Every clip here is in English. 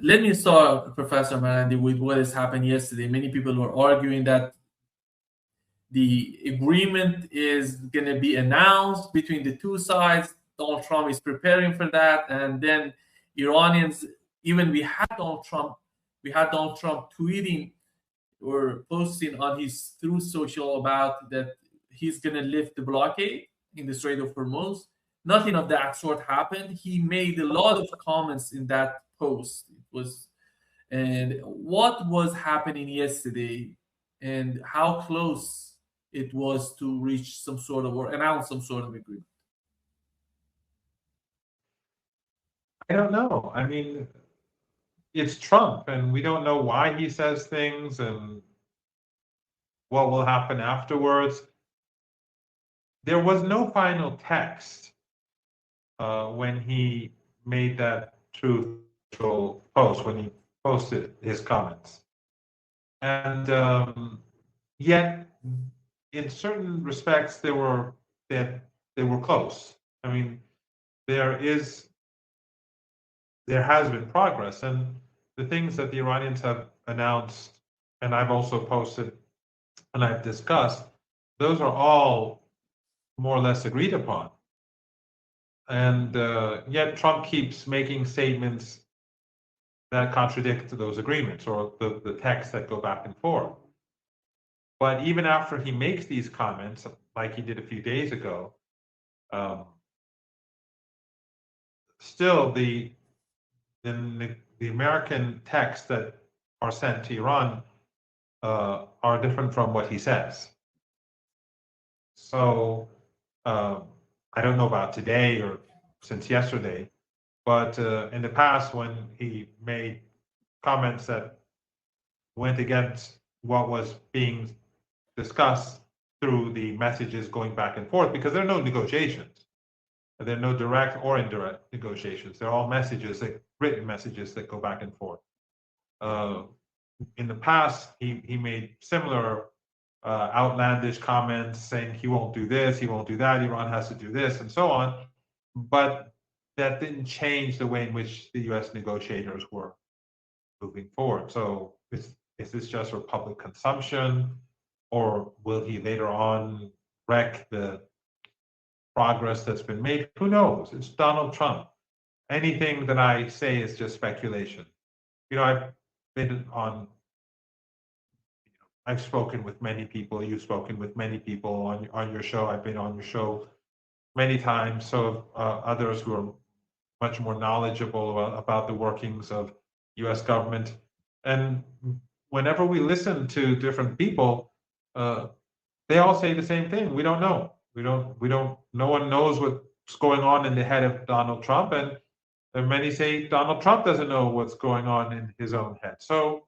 let me start, Professor Marandi, with what has happened yesterday. Many people were arguing that the agreement is going to be announced between the two sides. Donald Trump is preparing for that, and then Iranians, even we had Donald Trump tweeting or posting on his Truth Social about that he's going to lift the blockade in the Strait of Hormuz. Nothing of that sort happened. He made a lot of comments in that post. It was, and what was happening yesterday, and how close it was to reach some sort of or announce some sort of agreement. I don't know. I mean, it's Trump, and we don't know why he says things and what will happen afterwards. There was no final text when he made that truthful post, when he posted his comments. And yet, in certain respects, they were close. I mean, there has been progress, and the things that the Iranians have announced, and I've also posted and I've discussed, those are all more or less agreed upon. And yet Trump keeps making statements that contradict those agreements or the texts that go back and forth. But even after he makes these comments, like he did a few days ago, still the American texts that are sent to Iran are different from what he says. So I don't know about today or since yesterday, but in the past when he made comments that went against what was being discussed through the messages going back and forth, because there are no negotiations. There are no direct or indirect negotiations. They're all messages, written messages that go back and forth. In the past, he made similar outlandish comments saying he won't do this, he won't do that, Iran has to do this, and so on. But that didn't change the way in which the US negotiators were moving forward. So is this just for public consumption, or will he later on wreck the progress that's been made? Who knows? It's Donald Trump. Anything that I say is just speculation. I've been on, I've spoken with many people, you've spoken with many people on your show, I've been on your show many times, so others who are much more knowledgeable about the workings of US government. And whenever we listen to different people, they all say the same thing. We don't know. No one knows what's going on in the head of Donald Trump. And many say Donald Trump doesn't know what's going on in his own head. So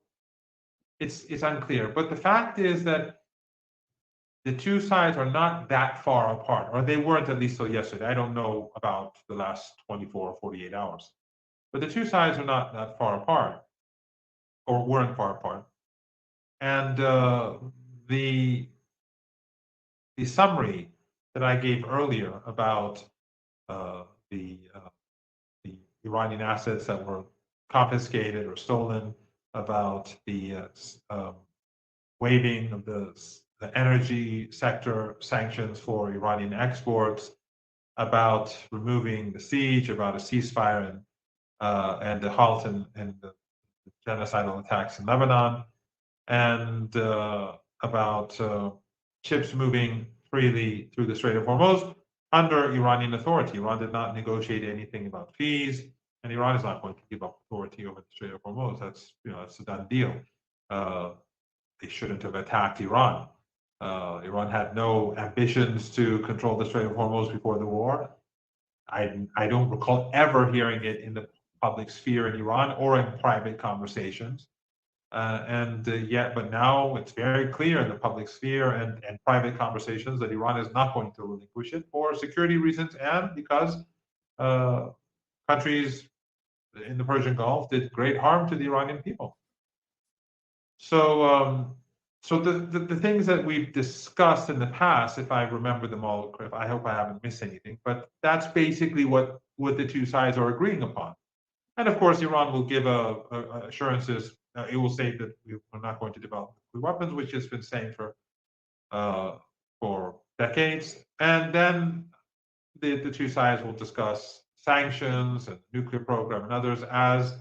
it's unclear. But the fact is that the two sides are not that far apart, or they weren't, at least till yesterday. I don't know about the last 24 or 48 hours. But the two sides are not that far apart, or weren't far apart. And the summary that I gave earlier about the Iranian assets that were confiscated or stolen, about the waiving of the energy sector sanctions for Iranian exports, about removing the siege, about a ceasefire and the halt in the genocidal attacks in Lebanon, and about ships moving freely through the Strait of Hormuz under Iranian authority. Iran did not negotiate anything about fees, and Iran is not going to give up authority over the Strait of Hormuz. That's a done deal. They shouldn't have attacked Iran. Iran had no ambitions to control the Strait of Hormuz before the war. I don't recall ever hearing it in the public sphere in Iran or in private conversations. But now it's very clear in the public sphere and private conversations that Iran is not going to relinquish it for security reasons, and because countries in the Persian Gulf did great harm to the Iranian people. So the things that we've discussed in the past, if I remember them all, I hope I haven't missed anything, but that's basically what the two sides are agreeing upon. And of course, Iran will give assurances. It will say that we're not going to develop nuclear weapons, which it's been saying for decades. And then the two sides will discuss sanctions and nuclear program and others as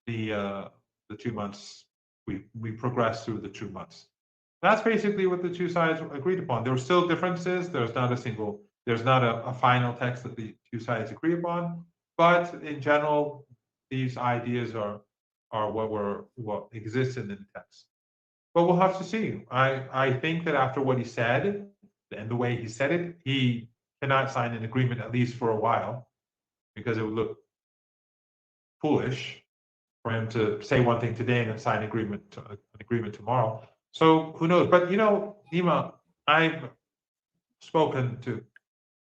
the 2 months we progress through the 2 months. That's basically what the two sides agreed upon. There are still differences. There's not a final text that the two sides agree upon, but in general, these ideas are what exists in the text. But we'll have to see. I think that after what he said and the way he said it, he cannot sign an agreement, at least for a while, because it would look foolish for him to say one thing today and then sign an agreement tomorrow. So who knows? But Nima, I've spoken to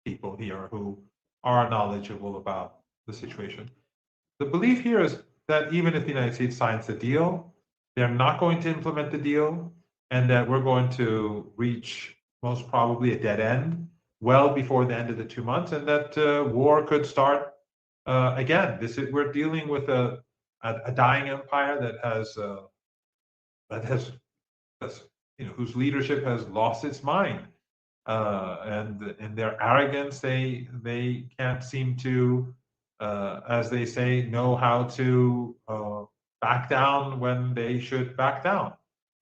people here who are knowledgeable about the situation. The belief here is that even if the United States signs the deal, they're not going to implement the deal, and that we're going to reach most probably a dead end well before the end of the 2 months, and that war could start again. We're dealing with a dying empire that has whose leadership has lost its mind, and in their arrogance, they can't seem to, as they say, know how to back down when they should back down.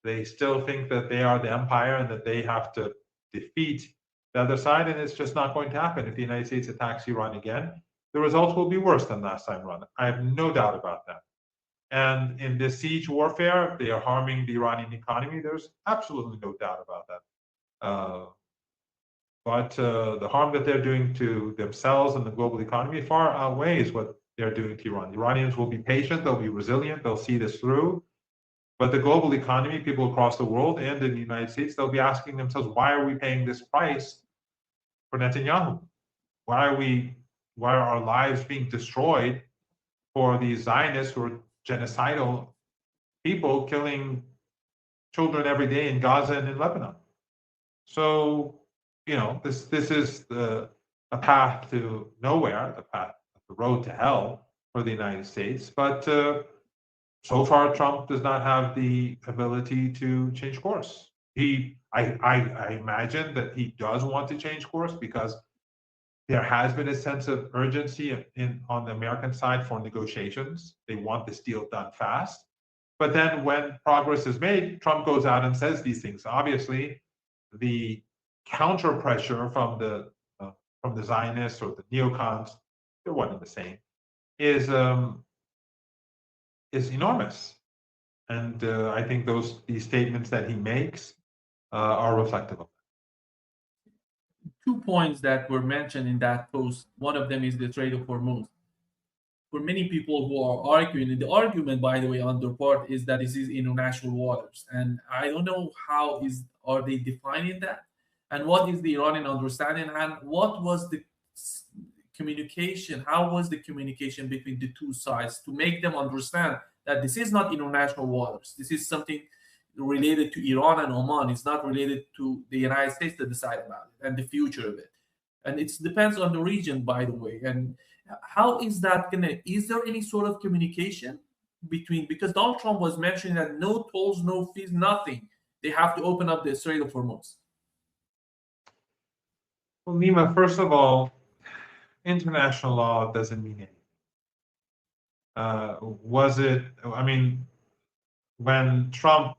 They still think that they are the empire and that they have to defeat the other side, and it's just not going to happen. If the United States attacks Iran again, the results will be worse than last time around. I have no doubt about that. And in this siege warfare, they are harming the Iranian economy. There's absolutely no doubt about that. But the harm that they're doing to themselves and the global economy far outweighs what they're doing to Iran. The Iranians will be patient, they'll be resilient, they'll see this through. But the global economy, people across the world and in the United States, they'll be asking themselves, why are we paying this price for Netanyahu? Why are our lives being destroyed for these Zionists who are genocidal people killing children every day in Gaza and in Lebanon? So, this is a path to nowhere, the road to hell for the United States. But so far, Trump does not have the ability to change course. I imagine that he does want to change course because there has been a sense of urgency on the American side for negotiations. They want this deal done fast. But then when progress is made, Trump goes out and says these things. Obviously, the counter pressure from the Zionists or the neocons, they're one and the same, is enormous. And I think these statements that he makes are reflective of that. 2 points that were mentioned in that post. One of them is the Strait of Hormuz. For many people who are arguing, and the argument, by the way, on their part is that this is international waters, and I don't know are they defining that, and what is the Iranian understanding, and what was the communication? How was the communication between the two sides to make them understand that this is not international waters? This is something related to Iran and Oman. It's not related to the United States to decide about it and the future of it. And it depends on the region, by the way. And how is that is there any sort of communication between, because Donald Trump was mentioning that no tolls, no fees, nothing. They have to open up the Strait of Hormuz. Well, Nima, first of all, international law doesn't mean anything. When Trump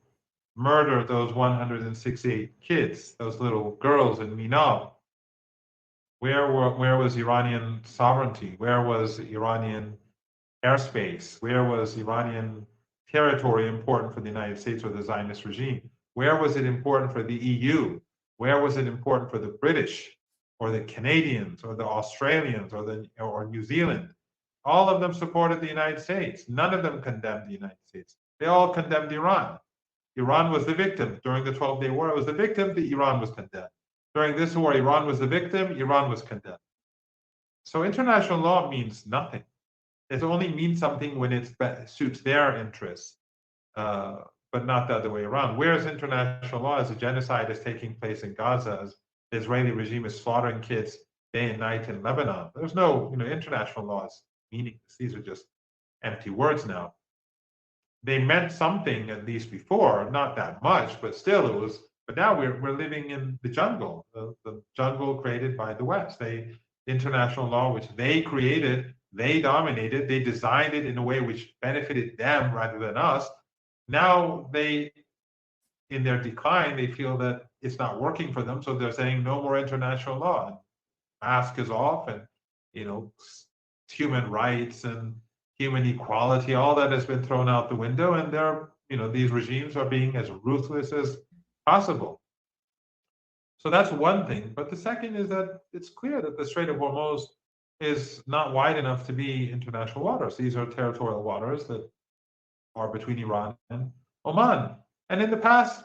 murdered those 168 kids, those little girls in Minab, where was Iranian sovereignty? Where was Iranian airspace? Where was Iranian territory important for the United States or the Zionist regime? Where was it important for the EU? Where was it important for the British or the Canadians or the Australians or New Zealand? All of them supported the United States. None of them condemned the United States. They all condemned Iran. Iran was the victim. During the 12-day war, it was the victim, Iran was condemned. During this war, Iran was the victim, Iran was condemned. So international law means nothing. It only means something when it suits their interests, but not the other way around. Whereas international law, as a genocide is taking place in Gaza, as the Israeli regime is slaughtering kids day and night in Lebanon, there's no international laws meaningless. These are just empty words now. They meant something at least before, not that much, but still it was. But now we're living in the jungle created by the West. International law, which they created, they dominated, they designed it in a way which benefited them rather than us. Now in their decline, they feel that it's not working for them, so they're saying no more international law. Mask is off, and human rights and human equality, all that has been thrown out the window, and these regimes are being as ruthless as possible. So that's one thing. But the second is that it's clear that the Strait of Hormuz is not wide enough to be international waters. These are territorial waters that are between Iran and Oman. And in the past,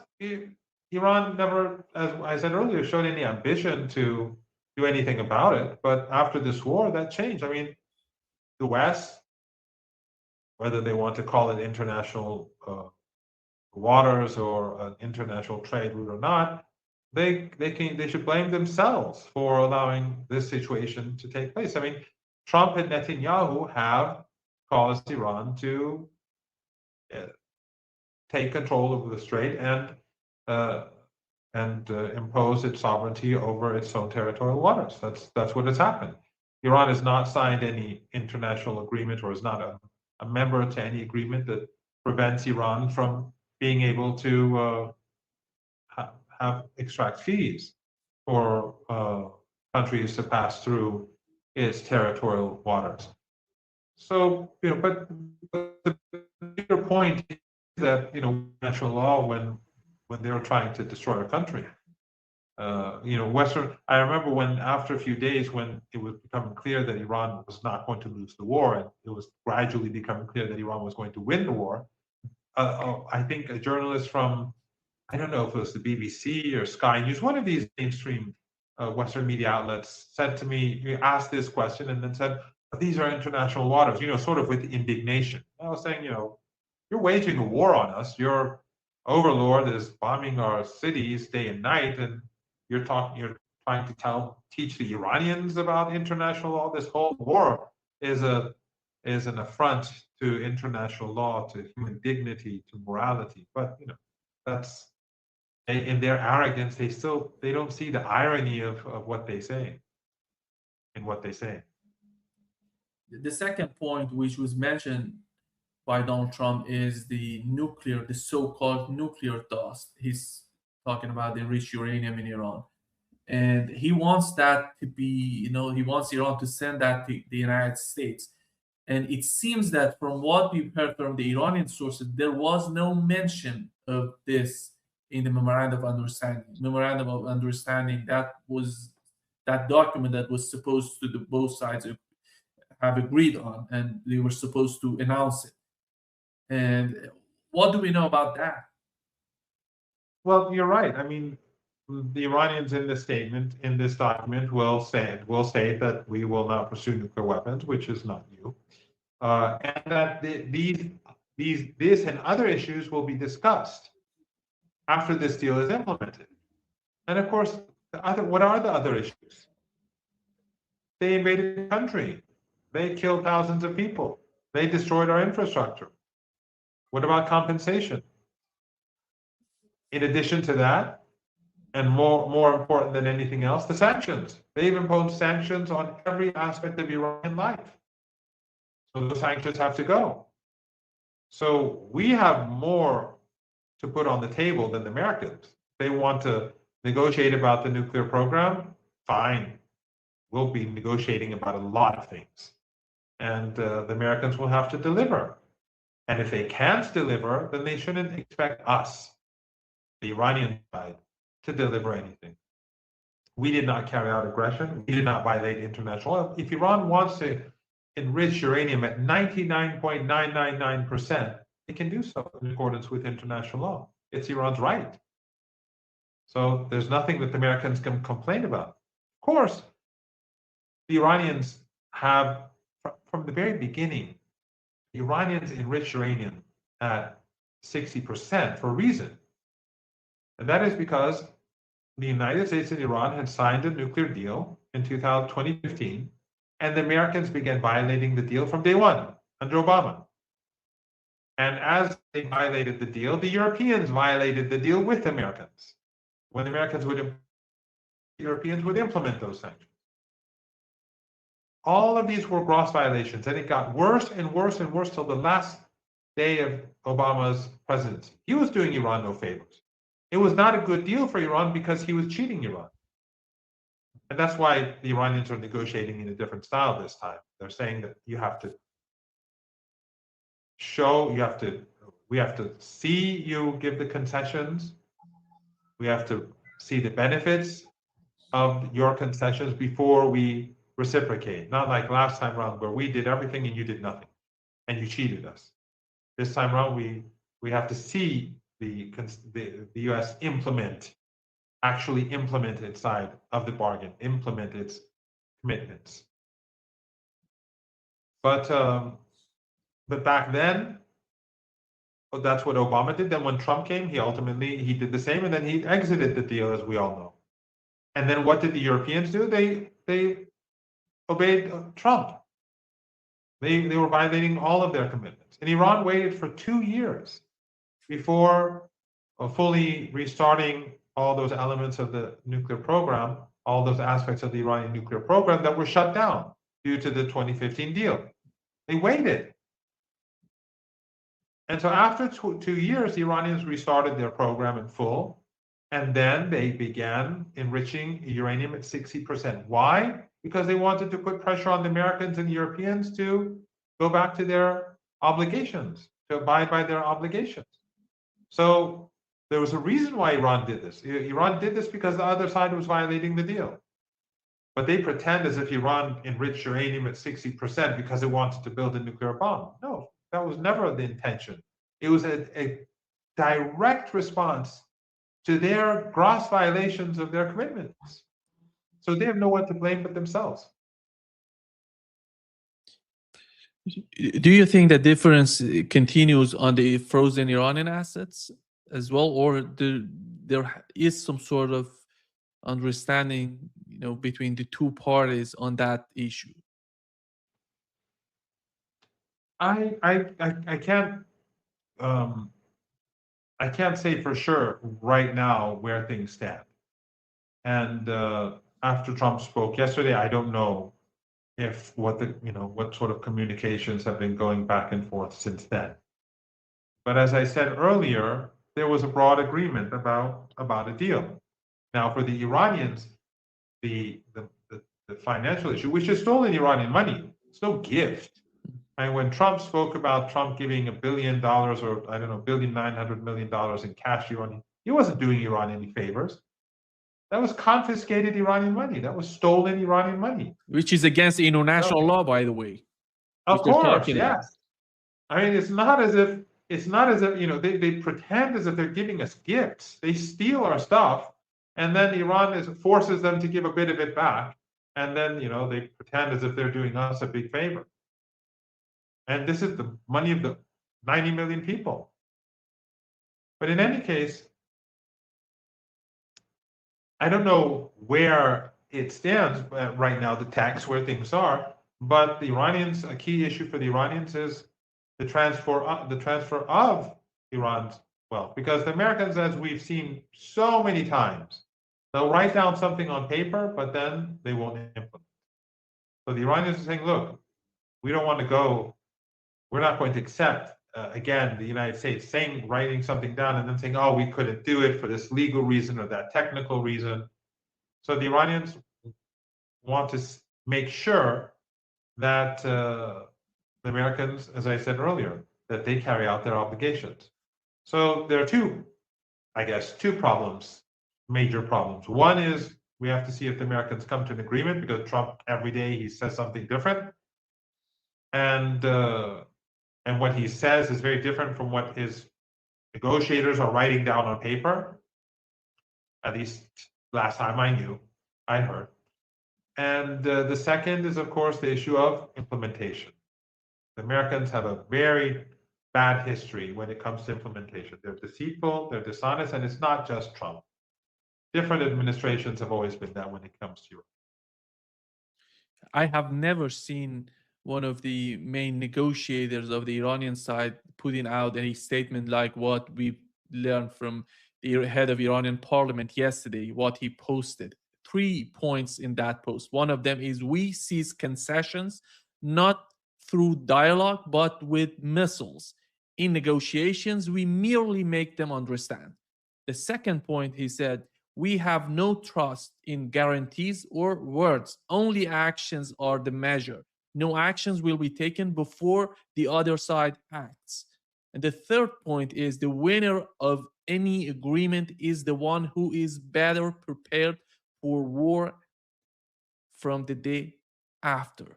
Iran never, as I said earlier, showed any ambition to do anything about it. But after this war, that changed. I mean, the West, whether they want to call it international waters or an international trade route or not, they should blame themselves for allowing this situation to take place. I mean, Trump and Netanyahu have caused Iran to take control of the strait and impose its sovereignty over its own territorial waters. That's what has happened. Iran has not signed any international agreement or is not a member to any agreement that prevents Iran from being able to extract fees for countries to pass through its territorial waters. So, but the bigger point is that, international law, when they were trying to destroy a country, I remember when, after a few days, when it was becoming clear that Iran was not going to lose the war, and it was gradually becoming clear that Iran was going to win the war, I think a journalist from, I don't know if it was the BBC or Sky News, one of these mainstream Western media outlets, said to me, he asked this question and then said, these are international waters, sort of with indignation. I was saying, you're waging a war on us. Your overlord is bombing our cities day and night, and you're trying to teach the Iranians about international law. This whole war is an affront to international law, to human dignity, to morality. But that's, in their arrogance, they don't see the irony of what they say in what they say. The second point, which was mentioned by Donald Trump, is the so-called nuclear dust. He's talking about the enriched uranium in Iran. And he wants that to be, he wants Iran to send that to the United States. And it seems that from what we've heard from the Iranian sources, there was no mention of this in the memorandum of understanding. Memorandum of understanding, that was that document that was supposed to both sides have agreed on, and they were supposed to announce it. And what do we know about that? Well, you're right. I mean, the Iranians in this document will state that we will not pursue nuclear weapons, which is not new, and that this and other issues will be discussed after this deal is implemented. And of course, what are the other issues? They invaded the country. They killed thousands of people. They destroyed our infrastructure. What about compensation? In addition to that, and more important than anything else, the sanctions. They've imposed sanctions on every aspect of Iranian life. So those sanctions have to go. So we have more to put on the table than the Americans. They want to negotiate about the nuclear program, fine. We'll be negotiating about a lot of things. And the Americans will have to deliver. And if they can't deliver, then they shouldn't expect us, the Iranian side, to deliver anything. We did not carry out aggression. We did not violate international law. If Iran wants to enrich uranium at 99.999%, it can do so in accordance with international law. It's Iran's right. So there's nothing that the Americans can complain about. Of course, the Iranians have, from the very beginning, the Iranians enrich uranium at 60% for a reason. And that is because the United States and Iran had signed a nuclear deal in 2015, and the Americans began violating the deal from day one under Obama. And as they violated the deal, the Europeans violated the deal with Americans. When the Americans would, Europeans would implement those sanctions. All of these were gross violations, and it got worse and worse and worse till the last day of Obama's presidency. He was doing Iran no favors. It was not a good deal for Iran because he was cheating Iran. And that's why the Iranians are negotiating in a different style this time. They're saying that you have to show, we have to see you give the concessions. We have to see the benefits of your concessions before we reciprocate. Not like last time around where we did everything and you did nothing and you cheated us. This time around, we have to see the U.S. actually implement its side of the bargain, implement its commitments. But back then, that's what Obama did. Then when Trump came, he did the same, and then he exited the deal, as we all know. And then what did the Europeans do? They obeyed Trump. They were violating all of their commitments. And Iran waited for 2 years before fully restarting all those elements of the nuclear program, all those aspects of the Iranian nuclear program that were shut down due to the 2015 deal. They waited. And so after 2 years, the Iranians restarted their program in full, and then they began enriching uranium at 60%. Why? Because they wanted to put pressure on the Americans and Europeans to go back to their obligations, to abide by their obligations. So there was a reason why Iran did this. Iran did this because the other side was violating the deal. But they pretend as if Iran enriched uranium at 60% because it wanted to build a nuclear bomb. No, that was never the intention. It was a direct response to their gross violations of their commitments. So they have no one to blame but themselves. Do you think the difference continues on the frozen Iranian assets as well, or there is some sort of understanding, between the two parties on that issue? I can't say for sure right now where things stand. And after Trump spoke yesterday, I don't know if what sort of communications have been going back and forth since then. But as I said earlier, there was a broad agreement about a deal. Now, for the Iranians, the financial issue, which is stolen Iranian money, it's no gift. And when Trump spoke about Trump giving $1 billion or $1.9 billion in cash to Iran, he wasn't doing Iran any favors. That was confiscated Iranian money. That was stolen Iranian money. Which is against international law, by the way. Of course, yes. I mean, it's not as if they pretend as if they're giving us gifts. They steal our stuff, and then Iran forces them to give a bit of it back, and then they pretend as if they're doing us a big favor. And this is the money of the 90 million people. But in any case, I don't know where it stands right now, the tax, where things are, but the Iranians, a key issue for the Iranians is the transfer of Iran's wealth. Because the Americans, as we've seen so many times, they'll write down something on paper, but then they won't implement. So the Iranians are saying, look, we don't want to go, we're not going to accept, again, the United States writing something down and then saying, oh, we couldn't do it for this legal reason or that technical reason. So the Iranians want to make sure that the Americans, as I said earlier, that they carry out their obligations. So there are two problems, major problems. One is we have to see if the Americans come to an agreement, because Trump, every day, he says something different. And what he says is very different from what his negotiators are writing down on paper. At least last time I heard. And the second is, of course, the issue of implementation. The Americans have a very bad history when it comes to implementation. They're deceitful, they're dishonest, and it's not just Trump. Different administrations have always been that when it comes to Europe. I have never seen one of the main negotiators of the Iranian side, putting out a statement like what we learned from the head of Iranian parliament yesterday, what he posted. 3 points in that post. One of them is we seize concessions not through dialogue, but with missiles. In negotiations, we merely make them understand. The second point, he said, we have no trust in guarantees or words. Only actions are the measure. No actions will be taken before the other side acts. And the third point is the winner of any agreement is the one who is better prepared for war from the day after.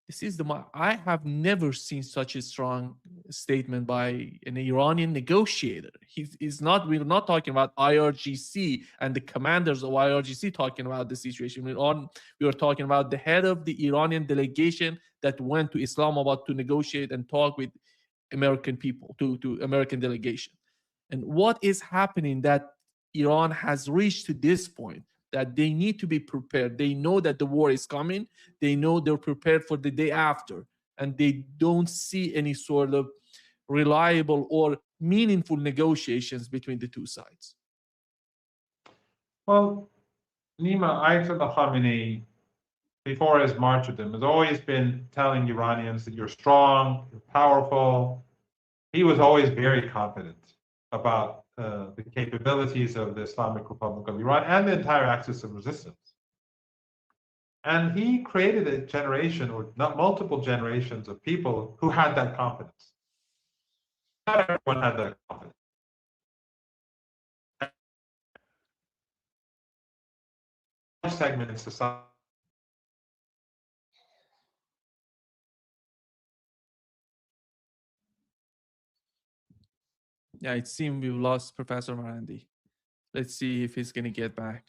This is I have never seen such a strong statement by an Iranian negotiator. We're not talking about IRGC and the commanders of IRGC talking about the situation. We are talking about the head of the Iranian delegation that went to Islamabad to negotiate and talk with American people, to American delegation. And what is happening that Iran has reached to this point that they need to be prepared. They know that the war is coming. They know they're prepared for the day after, and they don't see any sort of reliable or meaningful negotiations between the two sides. Well, Nima, Ayatollah Khamenei, before his martyrdom, has always been telling Iranians that you're strong, you're powerful. He was always very confident about the capabilities of the Islamic Republic of Iran and the entire axis of resistance. And he created a generation, or not multiple generations, of people who had that confidence. Not everyone had that confidence. Segment in society. Yeah, it seems we've lost Professor Marandi. Let's see if he's going to get back.